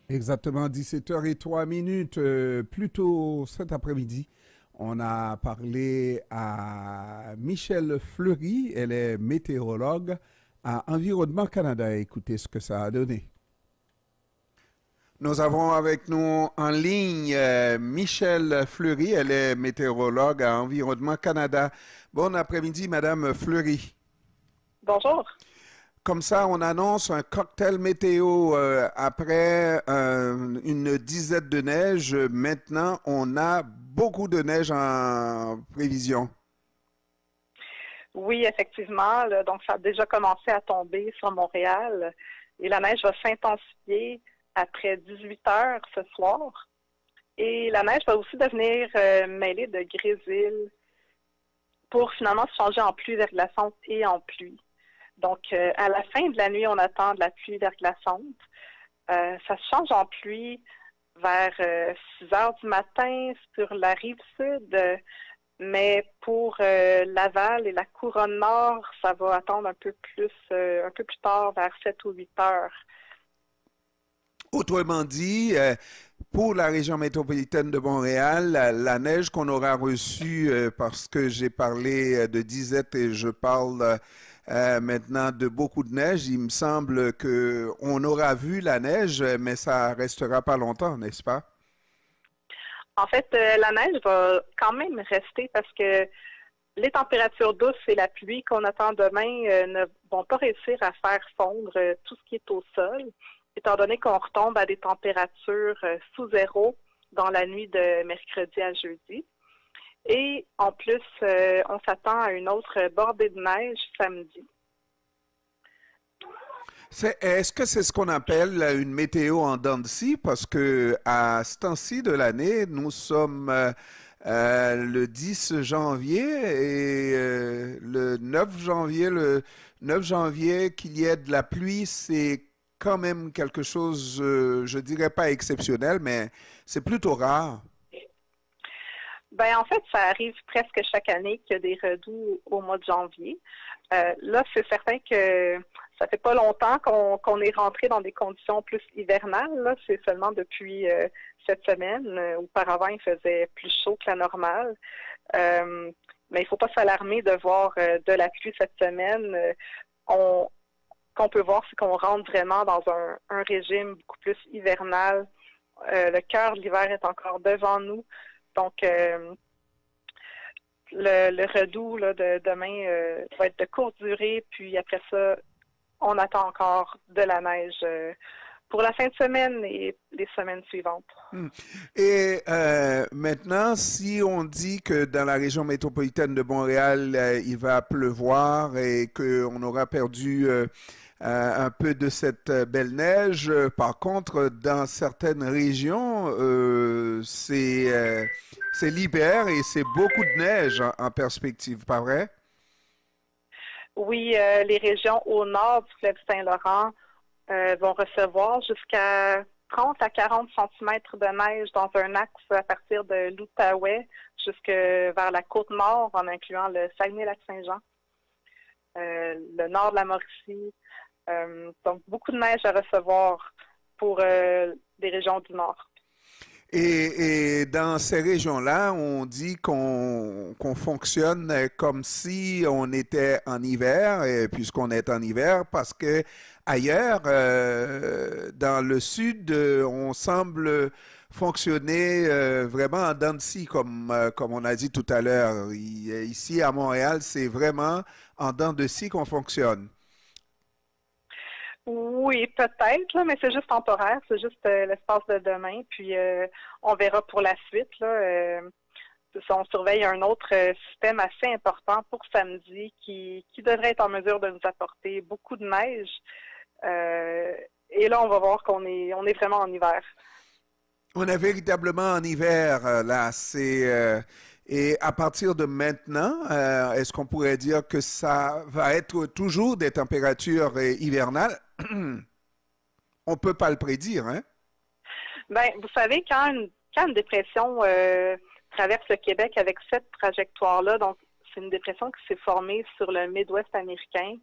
Exactement 17h03. Plus tôt cet après-midi, on a parlé à Michel Fleury. Elle est météorologue à Environnement Canada. Écoutez ce que ça a donné. Nous avons avec nous en ligne Michel Fleury. Elle est météorologue à Environnement Canada. Bon après-midi, Madame Fleury. Bonjour. Comme ça, on annonce un cocktail météo après une dizaine de neige. Maintenant, on a beaucoup de neige en prévision. Oui, effectivement. Donc, ça a déjà commencé à tomber sur Montréal et la neige va s'intensifier après 18 heures ce soir. Et la neige va aussi devenir mêlée de grésil pour finalement se changer en pluie verglaçante et en pluie. Donc, à la fin de la nuit, on attend de la pluie verglaçante. Ça se change en pluie vers 6 heures du matin sur la rive sud. Mais pour Laval et la couronne nord, ça va attendre un peu plus tard, vers 7 ou 8 heures. Autrement dit, pour la région métropolitaine de Montréal, la neige qu'on aura reçue, parce que j'ai parlé de disette et je parle maintenant de beaucoup de neige, il me semble que on aura vu la neige, mais ça restera pas longtemps, n'est-ce pas? En fait, la neige va quand même rester parce que les températures douces et la pluie qu'on attend demain ne vont pas réussir à faire fondre tout ce qui est au sol, étant donné qu'on retombe à des températures sous zéro dans la nuit de mercredi à jeudi. Et en plus, on s'attend à une autre bordée de neige samedi. Est-ce que c'est ce qu'on appelle une météo en dents de scie? Parce que à ce temps-ci de l'année, nous sommes le 10 janvier et le 9 janvier, qu'il y ait de la pluie, c'est quand même quelque chose, je dirais pas exceptionnel, mais c'est plutôt rare. Ben, en fait, ça arrive presque chaque année qu'il y a des redoux au mois de janvier. Là, c'est certain que ça fait pas longtemps qu'on est rentré dans des conditions plus hivernales. Là. C'est seulement depuis cette semaine. Auparavant, il faisait plus chaud que la normale. Mais il faut pas s'alarmer de voir de la pluie cette semaine. On, qu'on peut voir, c'est qu'on rentre vraiment dans un régime beaucoup plus hivernal. Le cœur de l'hiver est encore devant nous. Donc, le redout là, de demain va être de courte durée, puis après ça, on attend encore de la neige pour la fin de semaine et les semaines suivantes. Hmm. Et maintenant, si on dit que dans la région métropolitaine de Montréal, il va pleuvoir et qu'on aura perdu un peu de cette belle neige, par contre, dans certaines régions, c'est l'hiver et c'est beaucoup de neige en perspective, pas vrai? Oui, les régions au nord du fleuve Saint-Laurent vont recevoir jusqu'à 30 à 40 centimètres de neige dans un axe à partir de l'Outaouais jusque vers la côte nord, en incluant le Saguenay-Lac-Saint-Jean, le nord de la Mauricie. Donc, beaucoup de neige à recevoir pour les régions du nord. Et dans ces régions-là, on dit qu'on fonctionne comme si on était en hiver, et puisqu'on est en hiver, parce que ailleurs, dans le sud, on semble fonctionner vraiment en dents de scie, comme on a dit tout à l'heure. Ici, à Montréal, c'est vraiment en dents de scie qu'on fonctionne. Oui, peut-être, là, mais c'est juste temporaire, c'est juste l'espace de demain, puis on verra pour la suite. Là, on surveille un autre système assez important pour samedi qui devrait être en mesure de nous apporter beaucoup de neige. Euh, et là, on va voir on est vraiment en hiver. On est véritablement en hiver, là. Et à partir de maintenant, est-ce qu'on pourrait dire que ça va être toujours des températures hivernales? On peut pas le prédire, hein? Ben, vous savez, quand une dépression traverse le Québec avec cette trajectoire-là, donc c'est une dépression qui s'est formée sur le Midwest américain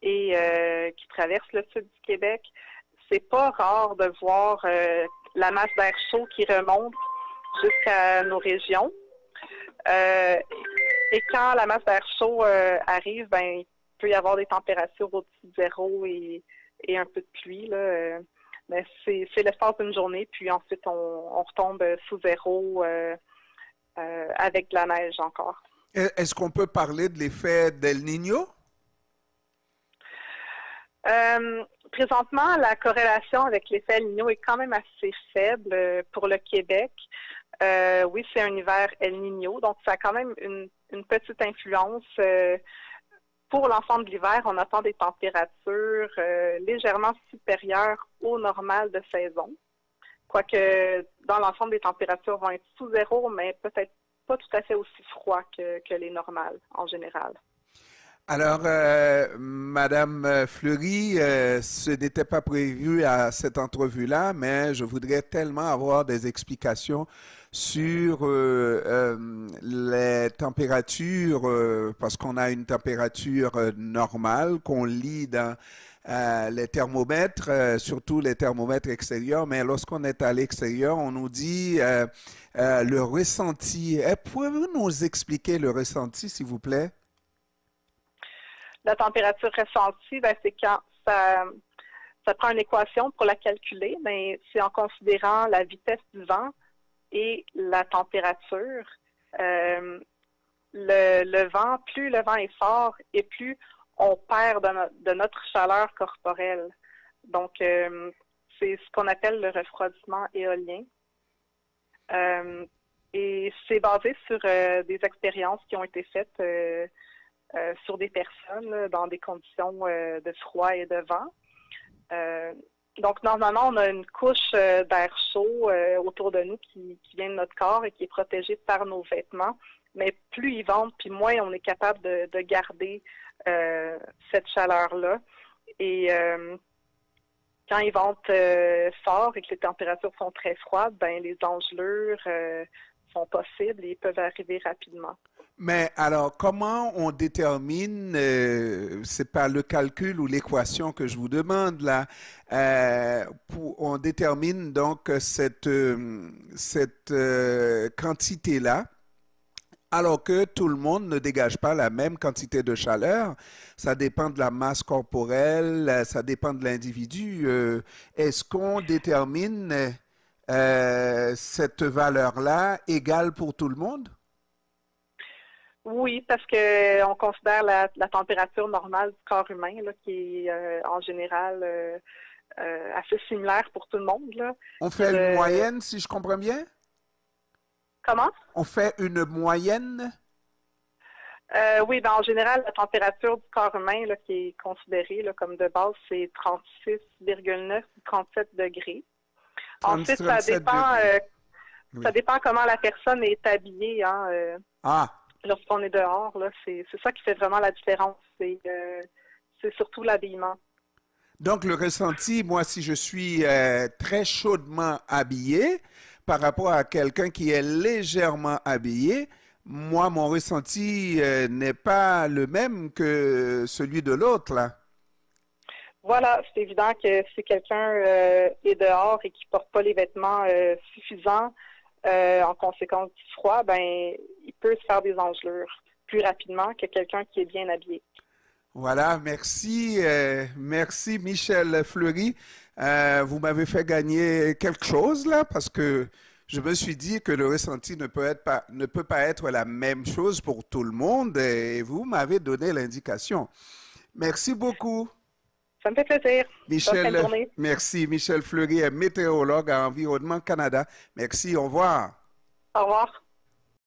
et qui traverse le sud du Québec, c'est pas rare de voir la masse d'air chaud qui remonte jusqu'à nos régions. Et quand la masse d'air chaud arrive, ben il peut y avoir des températures au-dessus de zéro et un peu de pluie, là. Mais c'est l'espace d'une journée, puis ensuite on retombe sous zéro avec de la neige encore. Est-ce qu'on peut parler de l'effet d'El Niño? Présentement, la corrélation avec l'effet El Niño est quand même assez faible pour le Québec. Oui, c'est un hiver El Niño, donc ça a quand même une petite influence. Pour l'ensemble de l'hiver, on attend des températures légèrement supérieures au normal de saison. Quoique, dans l'ensemble, les températures vont être sous zéro, mais peut-être pas tout à fait aussi froid que les normales en général. Alors, Madame Fleury, ce n'était pas prévu à cette entrevue-là, mais je voudrais tellement avoir des explications sur les températures, parce qu'on a une température normale qu'on lit dans les thermomètres, surtout les thermomètres extérieurs, mais lorsqu'on est à l'extérieur, on nous dit le ressenti. Pouvez-vous nous expliquer le ressenti, s'il vous plaît? La température ressentie, ben, c'est quand ça prend une équation pour la calculer, mais c'est en considérant la vitesse du vent et la température. Le vent, plus le vent est fort et plus on perd de notre chaleur corporelle. Donc, c'est ce qu'on appelle le refroidissement éolien. Et c'est basé sur des expériences qui ont été faites sur des personnes là, dans des conditions de froid et de vent. Donc, normalement, on a une couche d'air chaud autour de nous qui vient de notre corps et qui est protégée par nos vêtements. Mais plus ils ventent, puis moins on est capable de garder cette chaleur-là. Et quand ils ventent fort et que les températures sont très froides, ben les engelures sont possibles et ils peuvent arriver rapidement. Mais alors, comment on détermine, c'est pas le calcul ou l'équation que je vous demande là, on détermine donc cette quantité-là, alors que tout le monde ne dégage pas la même quantité de chaleur. Ça dépend de la masse corporelle, ça dépend de l'individu. Est-ce qu'on détermine cette valeur-là égale pour tout le monde? Oui, parce qu'on considère la température normale du corps humain, là, qui est en général assez similaire pour tout le monde. Là. On fait une moyenne, si je comprends bien? Comment? On fait une moyenne? Oui, ben, en général, la température du corps humain là, qui est considérée là, comme de base, c'est 36,9 ou 37 degrés. 30, Ensuite, ça dépend, oui. ça dépend comment la personne est habillée. Hein, lorsqu'on est dehors, là, c'est ça qui fait vraiment la différence. C'est surtout l'habillement. Donc, le ressenti, moi, si je suis très chaudement habillé par rapport à quelqu'un qui est légèrement habillé, moi, mon ressenti n'est pas le même que celui de l'autre, là. Voilà, c'est évident que si quelqu'un est dehors et qui ne porte pas les vêtements suffisants, en conséquence du froid, ben, il peut se faire des engelures plus rapidement que quelqu'un qui est bien habillé. Voilà, merci, merci Michel Fleury. Vous m'avez fait gagner quelque chose là parce que je me suis dit que le ressenti ne peut pas être la même chose pour tout le monde et vous m'avez donné l'indication. Merci beaucoup. Ça me fait plaisir. Michel, merci. Michel Fleury est météorologue à Environnement Canada. Merci, au revoir. Au revoir.